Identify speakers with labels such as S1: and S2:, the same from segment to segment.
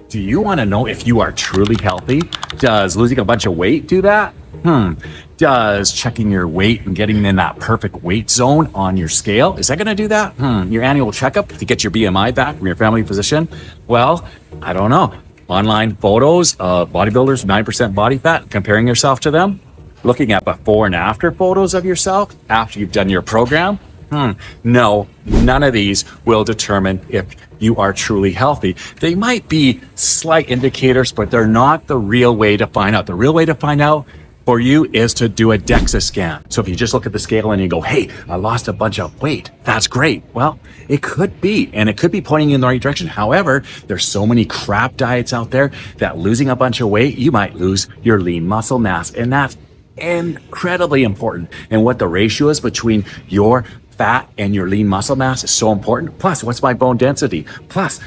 S1: Do you want to know if you are truly healthy? Does losing a bunch of weight do that? Does checking your weight and getting in that perfect weight zone on your scale, is that going to do that? Your annual checkup to get your BMI back from your family physician? Well, I don't know. Online photos of bodybuilders, 9% body fat, comparing yourself to them? Looking at before and after photos of yourself after you've done your program? No, none of these will determine if you are truly healthy. They might be slight indicators, but they're not the real way to find out. The real way to find out for you is to do a DEXA scan. So if you just look at the scale and you go, hey, I lost a bunch of weight, that's great. Well, it could be, and it could be pointing you in the right direction. However, there's so many crap diets out there that losing a bunch of weight, you might lose your lean muscle mass. And that's incredibly important. And what the ratio is between your fat and your lean muscle mass is so important. Plus, what's my bone density? Plus,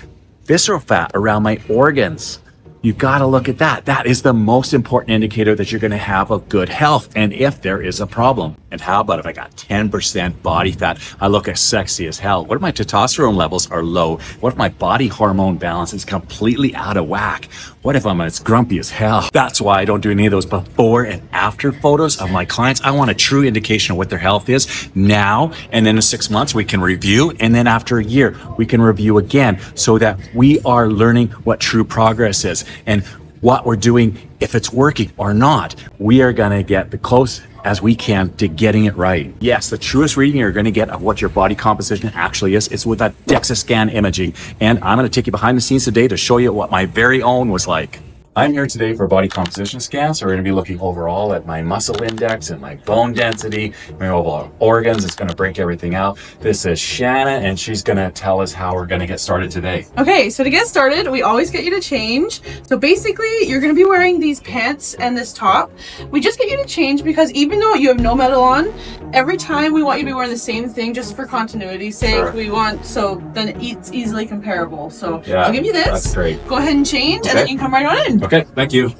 S1: visceral fat around my organs. You got to look at that. That is the most important indicator that you're going to have of good health and if there is a problem. And how about if I got 10% body fat? I look as sexy as hell. What if my testosterone levels are low? What if my body hormone balance is completely out of whack? What if I'm as grumpy as hell? That's why I don't do any of those before and after photos of my clients. I want a true indication of what their health is now. And then in 6 months, we can review. And then after a year, we can review again so that we are learning what true progress is and what we're doing, if it's working or not. We are going to get the close as we can to getting it right. Yes, the truest reading you're going to get of what your body composition actually is with that DEXA scan imaging. And I'm going to take you behind the scenes today to show you what my very own was like. I'm here today for a body composition scan, so we're going to be looking overall at my muscle index and my bone density, my overall organs. It's going to break everything out. This is Shanna, and she's going to tell us how we're going to get started today.
S2: Okay, so to get started, we always get you to change. So basically, you're going to be wearing these pants and this top. We just get you to change because even though you have no metal on, every time we want you to be wearing the same thing just for continuity's sake. Sure. We want, so then it's easily comparable. So yeah, I'll give you this.
S1: That's great.
S2: Go ahead and change, and then you can come right on in.
S1: Okay, thank you.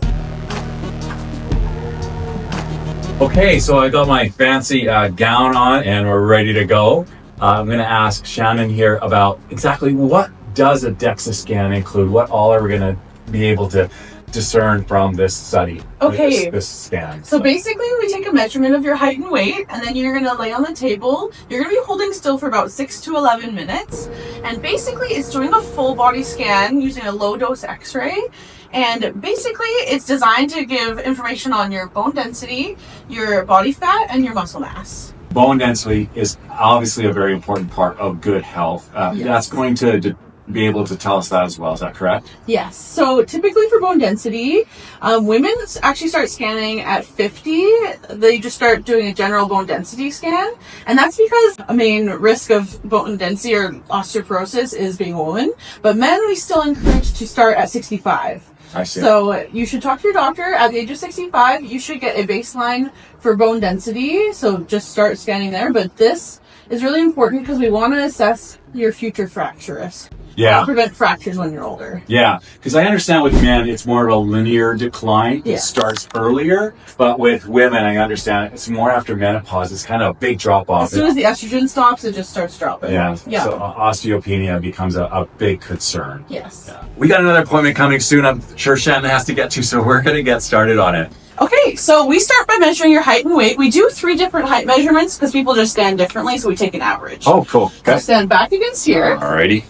S1: Okay, so I got my fancy gown on and we're ready to go. I'm going to ask Shannon here about exactly what does a DEXA scan include? What all are we going to be able to discern from this study?
S2: Okay.
S1: This scan.
S2: So basically we take a measurement of your height and weight, and then you're going to lay on the table. You're going to be holding still for about 6 to 11 minutes. And basically it's doing a full body scan using a low dose x-ray. And basically it's designed to give information on your bone density, your body fat, and your muscle mass.
S1: Bone density is obviously a very important part of good health.
S2: Yes.
S1: That's going to be able to tell us that as well. Is that correct?
S2: Yes. So typically for bone density, women actually start scanning at 50. They just start doing a general bone density scan. And that's because a main risk of bone density or osteoporosis is being a woman. But men, we still encourage to start at 65.
S1: I see.
S2: So you should talk to your doctor at the age of 65. You should get a baseline for bone density. So just start scanning there. But this is really important because we want to assess your future fracture risk.
S1: Yeah.
S2: Prevent fractures when you're older.
S1: Yeah, because I understand with men, it's more of a linear decline.
S2: Yeah.
S1: It starts earlier, but with women, I understand it's more after menopause. It's kind of a big drop off.
S2: As soon as the estrogen stops, it just starts dropping.
S1: Yeah.
S2: Yeah.
S1: So osteopenia becomes a big concern.
S2: Yes.
S1: Yeah. We got another appointment coming soon. I'm sure Shannon has to get to, so we're going to get started on it.
S2: Okay, so we start by measuring your height and weight. We do 3 different height measurements because people just stand differently, so we take an average.
S1: Oh, cool. Okay.
S2: So stand back against here.
S1: Alrighty.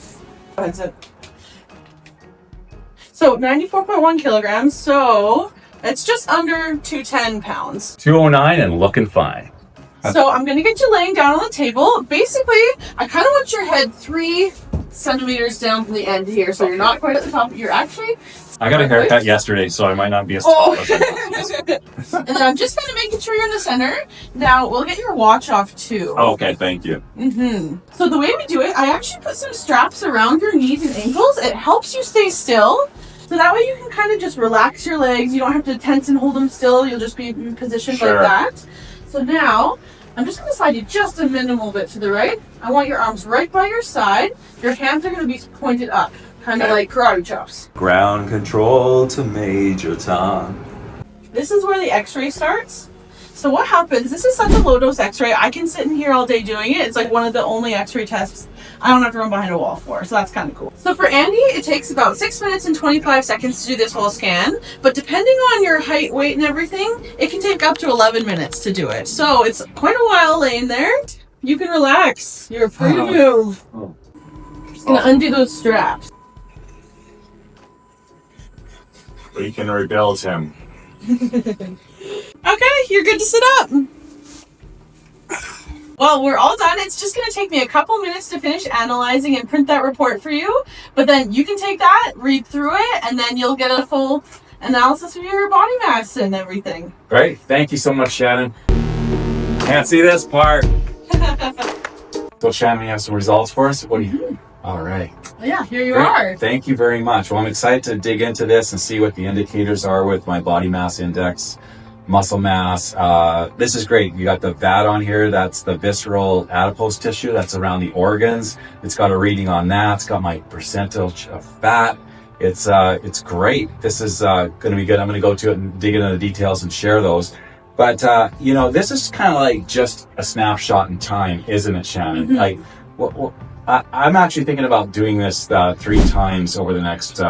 S2: So 94.1 kilograms, so it's just under 210 pounds.
S1: 209 and looking fine.
S2: So I'm going to get you laying down on the table. Basically, I kind of want your head 3 centimeters down from the end here, so you're not quite at the top. You're actually...
S1: I got a haircut yesterday, so I might not be as tall as I was.
S2: And then I'm just kind of making sure you're in the center. Now, we'll get your watch off too.
S1: Oh, okay, thank you.
S2: So the way we do it, I actually put some straps around your knees and ankles. It helps you stay still. So that way you can kind of just relax your legs. You don't have to tense and hold them still. You'll just be positioned like that. So now, I'm just going to slide you just a minimal bit to the right. I want your arms right by your side. Your hands are going to be pointed up, kind of like karate chops.
S3: Ground control to Major Tom.
S2: This is where the x-ray starts. So what happens, this is such a low dose x-ray, I can sit in here all day doing it. It's like one of the only x-ray tests I don't have to run behind a wall for, so that's kind of cool. So for Andy, it takes about 6 minutes and 25 seconds to do this whole scan, but depending on your height, weight, and everything, it can take up to 11 minutes to do it. So it's quite a while laying there. You can relax. You're free to move. Just gonna undo those straps.
S1: We can rebuild him.
S2: Okay, you're good to sit up. Well, we're all done. It's just going to take me a couple minutes to finish analyzing and print that report for you. But then you can take that, read through it, and then you'll get a full analysis of your body mass and everything.
S1: Great. Thank you so much, Shannon. Can't see this part. So, Shannon, you have some results for us? What do you... All right.
S2: Yeah, here you
S1: Great.
S2: are.
S1: Thank you very much. Well, I'm excited to dig into this and see what the indicators are with my body mass index, muscle mass. This is great. You got the VAT on here. That's the visceral adipose tissue. That's around the organs. It's got a reading on that. It's got my percentage of fat. It's great. This is going to be good. I'm going to go to it and dig into the details and share those. But, you know, this is kind of like just a snapshot in time, isn't it, Shannon?
S2: Mm-hmm.
S1: Like, I'm actually thinking about doing this 3 times over the next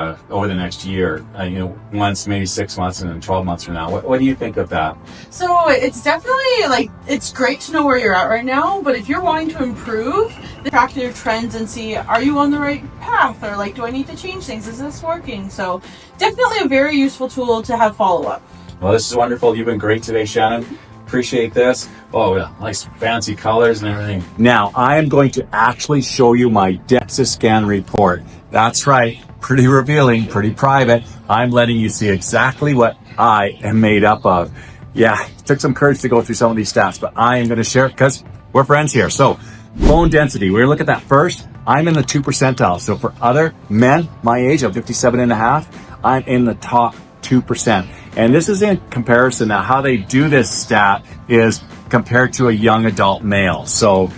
S1: year. You know, once, maybe 6 months, and then 12 months from now. What do you think of that?
S2: So it's definitely like, it's great to know where you're at right now, but if you're wanting to improve, track your trends and see, are you on the right path, or like, do I need to change things? Is this working? So definitely a very useful tool to have follow-up.
S1: Well, this is wonderful. You've been great today, Shannon. Appreciate this. Oh, yeah, nice fancy colors and everything. Now, I am going to actually show you my DEXA scan report. That's right, pretty revealing, pretty private. I'm letting you see exactly what I am made up of. Yeah, it took some courage to go through some of these stats, but I am going to share it because we're friends here. So, bone density, we're going to look at that first. I'm in the 2 percentile. So for other men my age, I'm 57 and a half, I'm in the top 2%. And this is in comparison. Now, how they do this stat is compared to a young adult male. So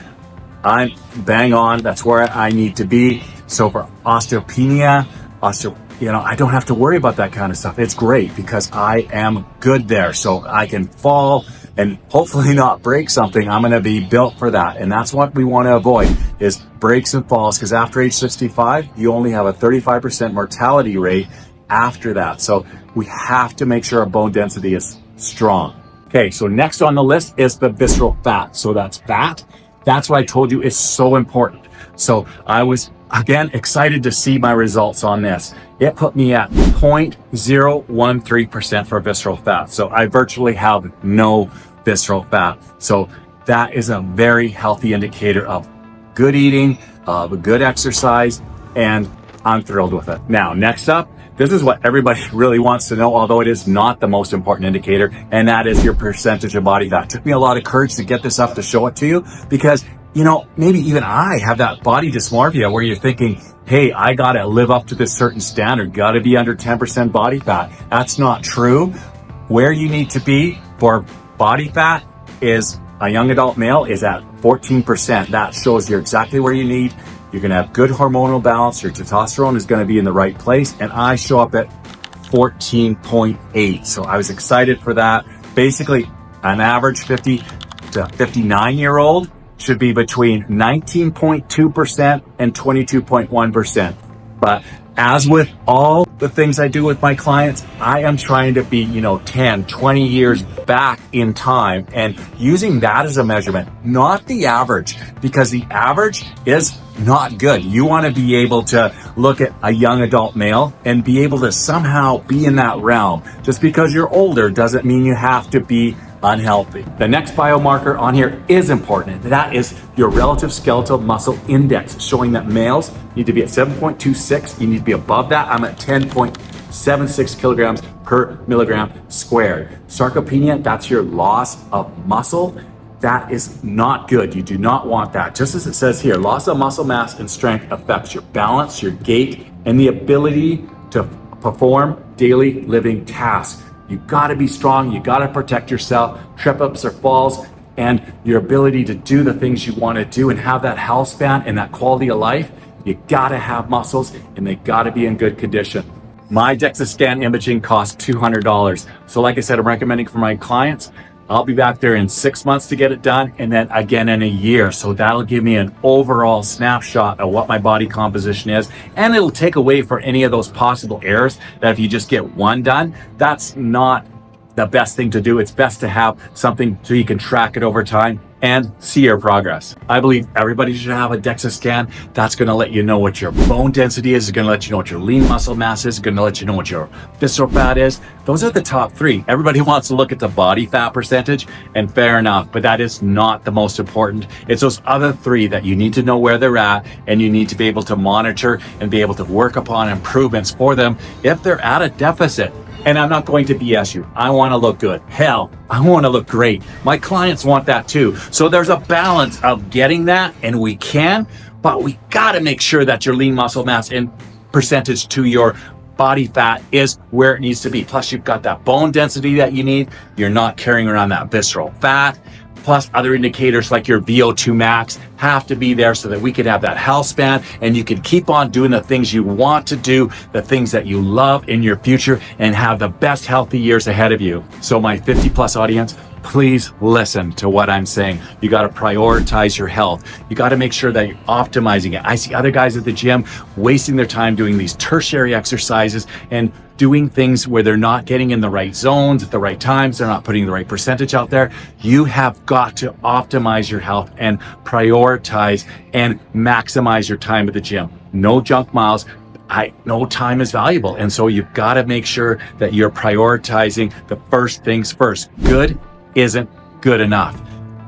S1: I'm bang on. That's where I need to be. So for osteopenia, I don't have to worry about that kind of stuff. It's great because I am good there. So I can fall and hopefully not break something. I'm going to be built for that. And that's what we want to avoid, is breaks and falls, because after age 65, you only have a 35% mortality rate after that. So we have to make sure our bone density is strong. Okay, so next on the list is the visceral fat. So that's fat. That's what I told you is so important. So I was, again, excited to see my results on this. It put me at 0.013% for visceral fat. So I virtually have no visceral fat. So that is a very healthy indicator of good eating, of a good exercise, and I'm thrilled with it. Now, next up, this is what everybody really wants to know, although it is not the most important indicator, and that is your percentage of body fat. It took me a lot of courage to get this up to show it to you because, you know, maybe even I have that body dysmorphia where you're thinking, hey, I got to live up to this certain standard, got to be under 10% body fat. That's not true. Where you need to be for body fat is a young adult male is at 14%. That shows you're exactly where you need. You're going to have good hormonal balance. Your testosterone is going to be in the right place. And I show up at 14.8. So I was excited for that. Basically, an average 50 to 59-year-old should be between 19.2% and 22.1%. But as with all the things I do with my clients, I am trying to be, 10, 20 years back in time and using that as a measurement, not the average, because the average is not good. You want to be able to look at a young adult male and be able to somehow be in that realm. Just because you're older doesn't mean you have to be unhealthy. The next biomarker on here is important. That is your relative skeletal muscle index, showing that males need to be at 7.26. You need to be above that. I'm at 10.76 kilograms per milligram squared. Sarcopenia, that's your loss of muscle. That is not good. You do not want that. Just as it says here, loss of muscle mass and strength affects your balance, your gait, and the ability to perform daily living tasks. You gotta be strong, you gotta protect yourself, trip-ups or falls, and your ability to do the things you wanna do and have that health span and that quality of life, you gotta have muscles and they gotta be in good condition. My DEXA scan imaging costs $200. So like I said, I'm recommending for my clients, I'll be back there in 6 months to get it done, and then again in a year. So that'll give me an overall snapshot of what my body composition is, and it'll take away for any of those possible errors that if you just get one done, that's not the best thing to do. It's best to have something so you can track it over time and see your progress. I believe everybody should have a DEXA scan. That's gonna let you know what your bone density is. It's gonna let you know what your lean muscle mass is. It's gonna let you know what your visceral fat is. Those are the top three. Everybody wants to look at the body fat percentage, and fair enough, but that is not the most important. It's those other three that you need to know where they're at, and you need to be able to monitor and be able to work upon improvements for them if they're at a deficit. And I'm not going to BS you. I want to look good. Hell, I want to look great. My clients want that too. So there's a balance of getting that, and we can, but we got to make sure that your lean muscle mass in percentage to your body fat is where it needs to be. Plus you've got that bone density that you need. You're not carrying around that visceral fat. Plus other indicators like your VO2 max have to be there so that we could have that health span and you can keep on doing the things you want to do, the things that you love in your future, and have the best healthy years ahead of you. So my 50 plus audience, please listen to what I'm saying. You got to prioritize your health. You got to make sure that you're optimizing it. I see other guys at the gym wasting their time doing these tertiary exercises and doing things where they're not getting in the right zones at the right times. They're not putting the right percentage out there. You have got to optimize your health and prioritize and maximize your time at the gym. No junk miles. No time is valuable. And so you've got to make sure that you're prioritizing the first things first. Good isn't good enough.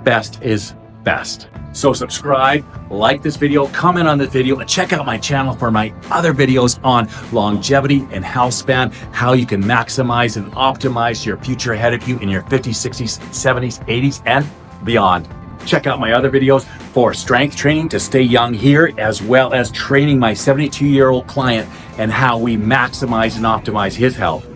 S1: Best is best. So subscribe, like this video, comment on this video, and check out my channel for my other videos on longevity and health span, how you can maximize and optimize your future ahead of you in your 50s, 60s, 70s, 80s, and beyond. Check out my other videos for strength training to stay young here, as well as training my 72-year-old client and how we maximize and optimize his health.